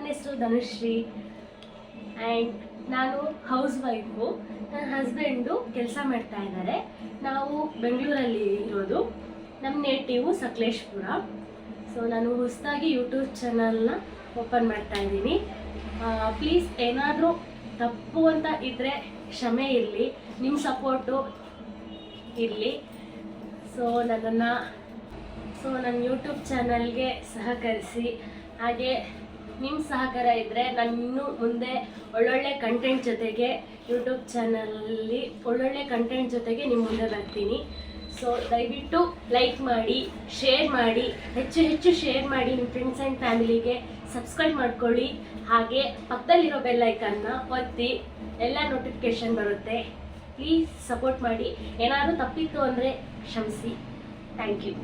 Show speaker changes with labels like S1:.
S1: ನನ್ನ ಹೆಸರು ಧನುಶ್ರೀ ಆ್ಯಂಡ್ ನಾನು ಹೌಸ್ ವೈಫು. ನನ್ನ ಹಸ್ಬೆಂಡು ಕೆಲಸ ಮಾಡ್ತಾ ಇದ್ದಾರೆ. ನಾವು ಬೆಂಗಳೂರಲ್ಲಿ ಇರೋದು. ನಮ್ಮ ನೇಟಿವು ಸಕಲೇಶ್ಪುರ. ಸೊ ನಾನು ಹೊಸದಾಗಿ ಯೂಟ್ಯೂಬ್ ಚಾನಲ್ನ ಓಪನ್ ಮಾಡ್ತಾ ಇದ್ದೀನಿ. ಪ್ಲೀಸ್ ಏನಾದರೂ ತಪ್ಪು ಅಂತ ಇದ್ದರೆ ಕ್ಷಮೆ ಇರಲಿ, ನಿಮ್ಮ ಸಪೋರ್ಟು ಇರಲಿ. ಸೊ ನನ್ನ ಯೂಟ್ಯೂಬ್ ಚಾನಲ್ಗೆ ಸಹಕರಿಸಿ. ಹಾಗೆ ನಿಮ್ಮ ಸಹಕಾರ ಇದ್ದರೆ ನಾನು ಇನ್ನೂ ಮುಂದೆ ಒಳ್ಳೊಳ್ಳೆ ಕಂಟೆಂಟ್ ಜೊತೆಗೆ ಯೂಟ್ಯೂಬ್ ಚಾನಲಲ್ಲಿ ಒಳ್ಳೊಳ್ಳೆ ಕಂಟೆಂಟ್ ಜೊತೆಗೆ ನಿಮ್ಮ ಮುಂದೆ ಬರ್ತೀನಿ. ಸೊ ದಯವಿಟ್ಟು ಲೈಕ್ ಮಾಡಿ, ಶೇರ್ ಮಾಡಿ, ಹೆಚ್ಚು ಶೇರ್ ಮಾಡಿ. ನಿಮ್ಮ ಫ್ರೆಂಡ್ಸ್ ಆ್ಯಂಡ್ ಫ್ಯಾಮಿಲಿಗೆ ಸಬ್ಸ್ಕ್ರೈಬ್ ಮಾಡ್ಕೊಳ್ಳಿ. ಹಾಗೆ ಪಕ್ಕದಲ್ಲಿರೋ ಬೆಲ್ ಐಕನ್ನ ಒತ್ತಿ, ಎಲ್ಲ ನೋಟಿಫಿಕೇಷನ್ ಬರುತ್ತೆ. ಪ್ಲೀಸ್ ಸಪೋರ್ಟ್ ಮಾಡಿ. ಏನಾದರೂ ತಪ್ಪಿತ್ತು ಅಂದರೆ ಕ್ಷಮಿಸಿ. Thank you.